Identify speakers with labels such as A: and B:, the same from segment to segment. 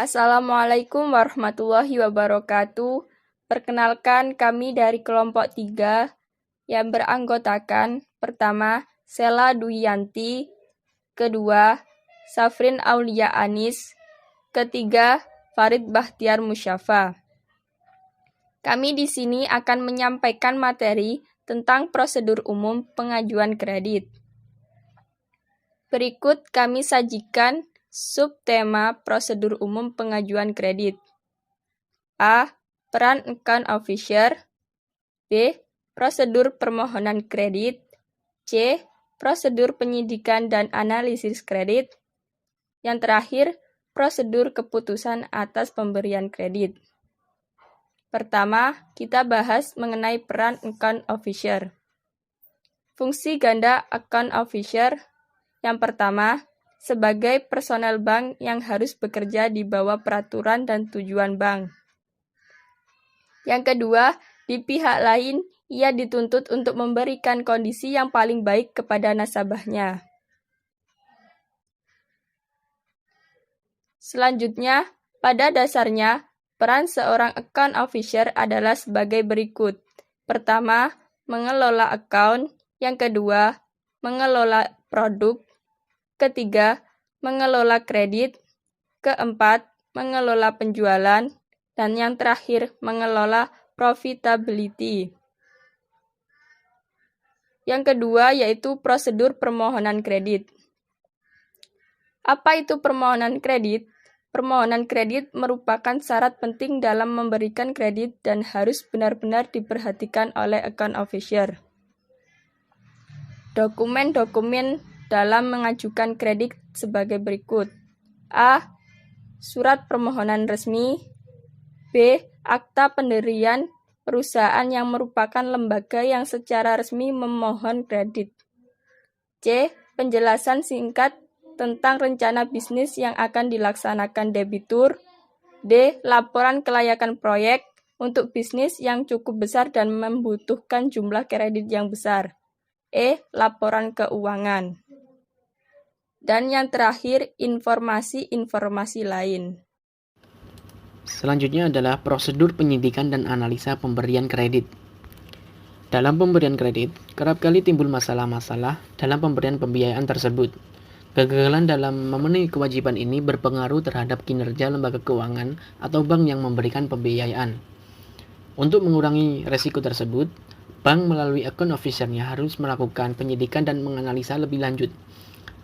A: Assalamualaikum warahmatullahi wabarakatuh. Perkenalkan, kami dari kelompok 3 yang beranggotakan pertama, Sela Duyanti, kedua, Safrin Aulia Anis, ketiga, Farid Bahtiar Musyafa. Kami di sini akan menyampaikan materi tentang prosedur umum pengajuan kredit. Berikut kami sajikan subtema prosedur umum pengajuan kredit. A. Peran account officer. B. Prosedur permohonan kredit. C. Prosedur penyidikan dan analisis kredit. Yang terakhir, prosedur keputusan atas pemberian kredit. Pertama, kita bahas mengenai peran account officer. Fungsi ganda account officer. Yang pertama, sebagai personel bank yang harus bekerja di bawah peraturan dan tujuan bank. Yang kedua, di pihak lain, ia dituntut untuk memberikan kondisi yang paling baik kepada nasabahnya. Selanjutnya, pada dasarnya, peran seorang account officer adalah sebagai berikut. Pertama, mengelola account. Yang kedua, mengelola produk. Ketiga, mengelola kredit. Keempat, mengelola penjualan. Dan yang terakhir, mengelola profitability. Yang kedua yaitu prosedur permohonan kredit. Apa itu permohonan kredit? Permohonan kredit merupakan syarat penting dalam memberikan kredit dan harus benar-benar diperhatikan oleh account officer. Dokumen-dokumen dalam mengajukan kredit sebagai berikut. A. Surat permohonan resmi. B. Akta pendirian perusahaan yang merupakan lembaga yang secara resmi memohon kredit. C. Penjelasan singkat tentang rencana bisnis yang akan dilaksanakan debitur. D. Laporan kelayakan proyek untuk bisnis yang cukup besar dan membutuhkan jumlah kredit yang besar. E. Laporan keuangan. Dan yang terakhir, informasi-informasi lain.
B: Selanjutnya adalah prosedur penyidikan dan analisa pemberian kredit. Dalam pemberian kredit, kerap kali timbul masalah-masalah dalam pemberian pembiayaan tersebut. Kegagalan dalam memenuhi kewajiban ini berpengaruh terhadap kinerja lembaga keuangan atau bank yang memberikan pembiayaan. Untuk mengurangi resiko tersebut, bank melalui account officer-nya harus melakukan penyidikan dan menganalisa lebih lanjut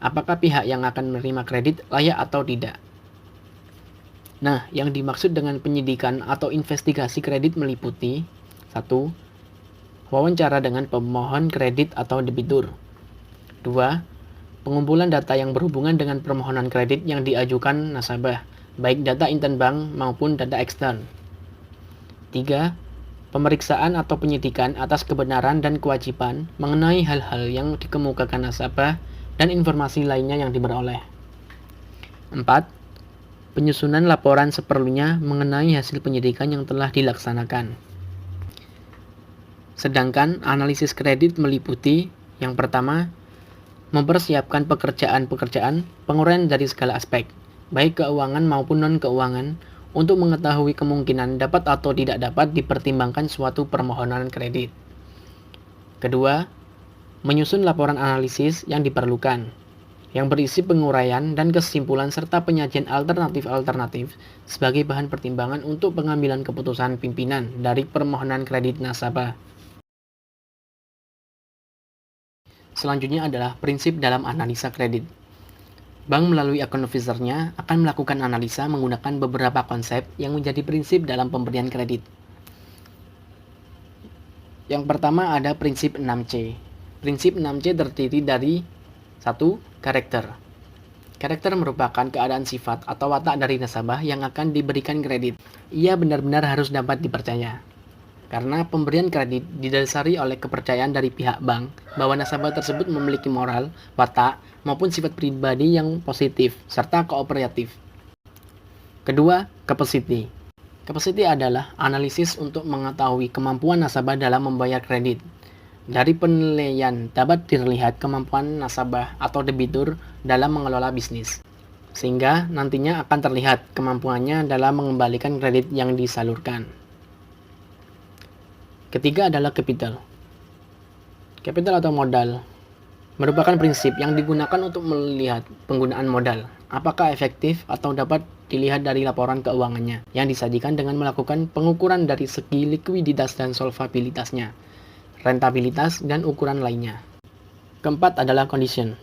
B: apakah pihak yang akan menerima kredit layak atau tidak. Nah, yang dimaksud dengan penyidikan atau investigasi kredit meliputi 1. Wawancara dengan pemohon kredit atau debitur. 2. Pengumpulan data yang berhubungan dengan permohonan kredit yang diajukan nasabah, baik data intern bank maupun data ekstern. 3. Pemeriksaan atau penyidikan atas kebenaran dan kewajiban mengenai hal-hal yang dikemukakan nasabah dan informasi lainnya yang diperoleh. 4. Penyusunan laporan seperlunya mengenai hasil penyidikan yang telah dilaksanakan. Sedangkan analisis kredit meliputi yang pertama, mempersiapkan pekerjaan-pekerjaan penguraian dari segala aspek, baik keuangan maupun non-keuangan, untuk mengetahui kemungkinan dapat atau tidak dapat dipertimbangkan suatu permohonan kredit. Kedua, menyusun laporan analisis yang diperlukan, yang berisi penguraian dan kesimpulan serta penyajian alternatif-alternatif sebagai bahan pertimbangan untuk pengambilan keputusan pimpinan dari permohonan kredit nasabah. Selanjutnya adalah prinsip dalam analisa kredit. Bank melalui account officer-nya akan melakukan analisa menggunakan beberapa konsep yang menjadi prinsip dalam pemberian kredit. Yang pertama ada prinsip 6C. Prinsip 6C terdiri dari 1. Karakter. Karakter merupakan keadaan sifat atau watak dari nasabah yang akan diberikan kredit. Ia benar-benar harus dapat dipercaya. Karena pemberian kredit didasari oleh kepercayaan dari pihak bank bahwa nasabah tersebut memiliki moral, watak, maupun sifat pribadi yang positif, serta kooperatif. Kedua, capacity. Capacity adalah analisis untuk mengetahui kemampuan nasabah dalam membayar kredit. Dari penilaian dapat dilihat kemampuan nasabah atau debitur dalam mengelola bisnis. sehingga nantinya akan terlihat kemampuannya dalam mengembalikan kredit yang disalurkan. Ketiga adalah capital. Capital atau modal merupakan prinsip yang digunakan untuk melihat penggunaan modal, apakah efektif atau dapat dilihat dari laporan keuangannya yang disajikan dengan melakukan pengukuran dari segi likuiditas dan solvabilitasnya, rentabilitas, dan ukuran lainnya. Keempat adalah condition.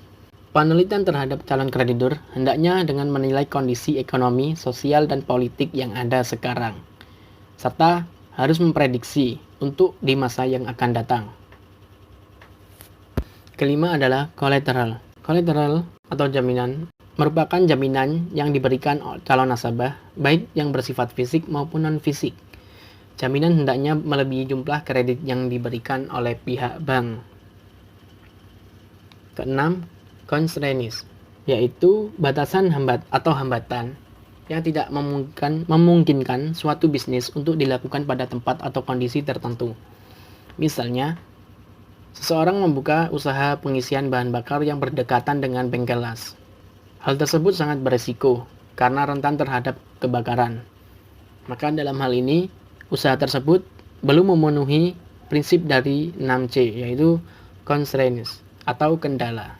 B: Penelitian terhadap calon kreditur hendaknya dengan menilai kondisi ekonomi, sosial, dan politik yang ada sekarang, serta harus memprediksi untuk di masa yang akan datang. Kelima adalah collateral. Collateral atau jaminan merupakan jaminan yang diberikan calon nasabah, baik yang bersifat fisik maupun non-fisik. Jaminan hendaknya melebihi jumlah kredit yang diberikan oleh pihak bank. Keenam, constraints, yaitu batasan hambatan yang tidak memungkinkan suatu bisnis untuk dilakukan pada tempat atau kondisi tertentu. Misalnya, seseorang membuka usaha pengisian bahan bakar yang berdekatan dengan bengkel las. Hal tersebut sangat beresiko karena rentan terhadap kebakaran. Maka dalam hal ini, usaha tersebut belum memenuhi prinsip dari 6C, yaitu constraints atau kendala.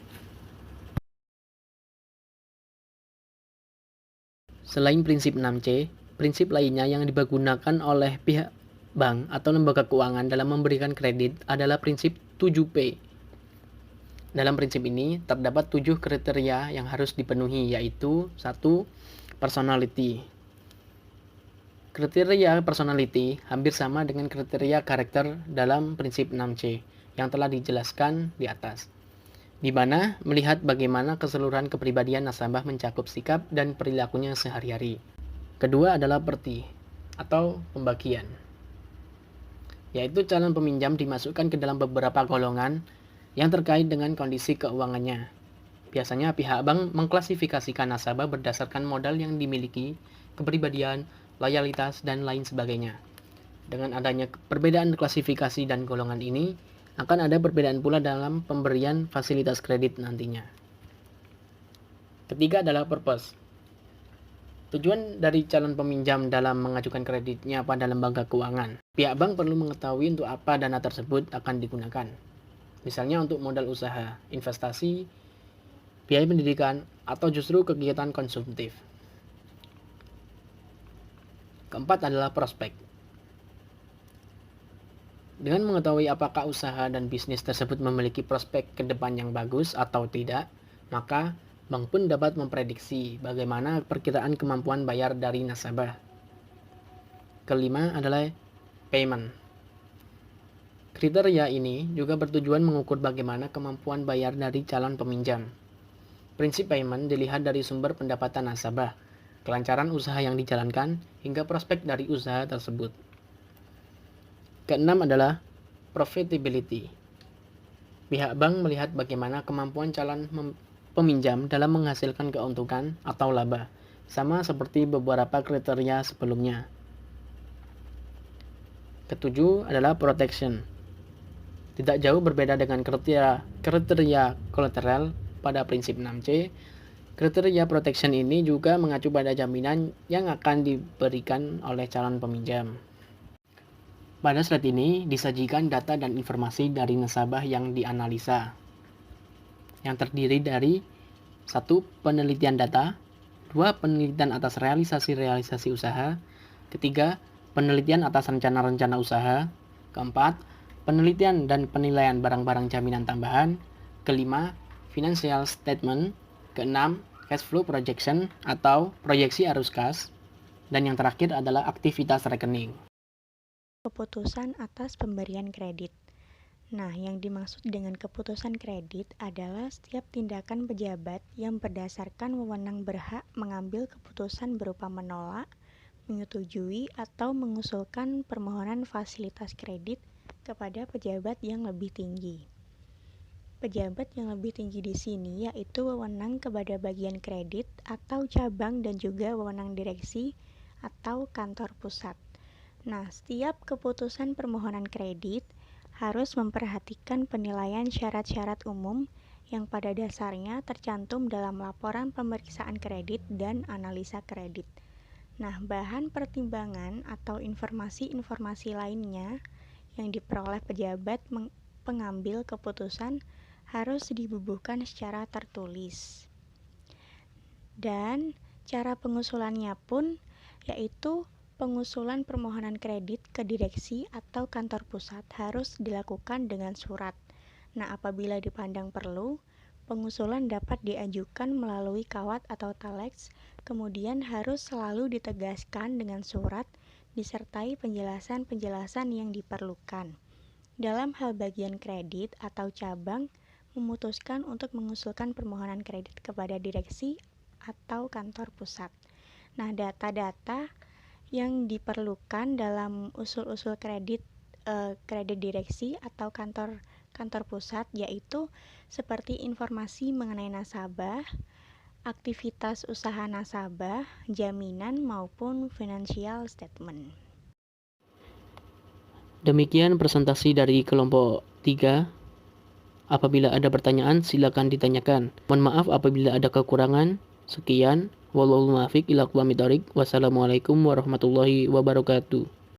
B: Selain prinsip 6C, prinsip lainnya yang digunakan oleh pihak bank atau lembaga keuangan dalam memberikan kredit adalah prinsip 7P. Dalam prinsip ini terdapat 7 kriteria yang harus dipenuhi, yaitu 1. Personality. Kriteria personality hampir sama dengan kriteria karakter dalam prinsip 6C yang telah dijelaskan di atas, di mana melihat bagaimana keseluruhan kepribadian nasabah mencakup sikap dan perilakunya sehari-hari. Kedua adalah perti atau pembagian, yaitu calon peminjam dimasukkan ke dalam beberapa golongan yang terkait dengan kondisi keuangannya. Biasanya pihak bank mengklasifikasikan nasabah berdasarkan modal yang dimiliki, kepribadian, loyalitas, dan lain sebagainya. Dengan adanya perbedaan klasifikasi dan golongan ini, akan ada perbedaan pula dalam pemberian fasilitas kredit nantinya. Ketiga adalah purpose. Tujuan dari calon peminjam dalam mengajukan kreditnya pada lembaga keuangan. Pihak bank perlu mengetahui untuk apa dana tersebut akan digunakan. Misalnya untuk modal usaha, investasi, biaya pendidikan, atau justru kegiatan konsumtif. Keempat adalah prospek. Dengan mengetahui apakah usaha dan bisnis tersebut memiliki prospek ke depan yang bagus atau tidak, maka bank pun dapat memprediksi bagaimana perkiraan kemampuan bayar dari nasabah. Kelima adalah payment. Kriteria ini juga bertujuan mengukur bagaimana kemampuan bayar dari calon peminjam. Prinsip payment dilihat dari sumber pendapatan nasabah, kelancaran usaha yang dijalankan, hingga prospek dari usaha tersebut. Keenam adalah profitability. Pihak bank melihat bagaimana kemampuan calon peminjam dalam menghasilkan keuntungan atau laba, sama seperti beberapa kriteria sebelumnya. Ketujuh adalah protection. Tidak jauh berbeda dengan kriteria collateral pada prinsip 6C, kriteria protection ini juga mengacu pada jaminan yang akan diberikan oleh calon peminjam. Pada slide ini disajikan data dan informasi dari nasabah yang dianalisa, yang terdiri dari 1. Penelitian data, 2. Penelitian atas realisasi usaha, 3. Penelitian atas rencana-rencana usaha, 4. Penelitian dan penilaian barang-barang jaminan tambahan, 5. Financial statement, 6. Cash flow projection atau proyeksi arus kas, dan yang terakhir adalah aktivitas rekening.
C: Keputusan atas pemberian kredit. Nah, yang dimaksud dengan keputusan kredit adalah setiap tindakan pejabat yang berdasarkan wewenang berhak mengambil keputusan berupa menolak, menyetujui, atau mengusulkan permohonan fasilitas kredit kepada pejabat yang lebih tinggi. Pejabat yang lebih tinggi di sini yaitu wewenang kepada bagian kredit atau cabang dan juga wewenang direksi atau kantor pusat. Nah, setiap keputusan permohonan kredit harus memperhatikan penilaian syarat-syarat umum yang pada dasarnya tercantum dalam laporan pemeriksaan kredit dan analisa kredit. Nah, bahan pertimbangan atau informasi-informasi lainnya yang diperoleh pejabat pengambil keputusan harus dibubuhkan secara tertulis. Dan cara pengusulannya pun yaitu pengusulan permohonan kredit ke direksi atau kantor pusat harus dilakukan dengan surat. Nah, apabila dipandang perlu, pengusulan dapat diajukan melalui kawat atau telex, kemudian harus selalu ditegaskan dengan surat disertai penjelasan-penjelasan yang diperlukan. Dalam hal bagian kredit atau cabang memutuskan untuk mengusulkan permohonan kredit kepada direksi atau kantor pusat. Nah, data-data yang diperlukan dalam usul-usul kredit direksi atau kantor pusat yaitu seperti informasi mengenai nasabah, aktivitas usaha nasabah, jaminan maupun financial statement.
B: Demikian presentasi dari kelompok 3. Apabila ada pertanyaan, silakan ditanyakan. Mohon maaf apabila ada kekurangan. Sekian. Wallahul muwaffiq ila aqwamit thoriq. Wassalamualaikum warahmatullahi wabarakatuh.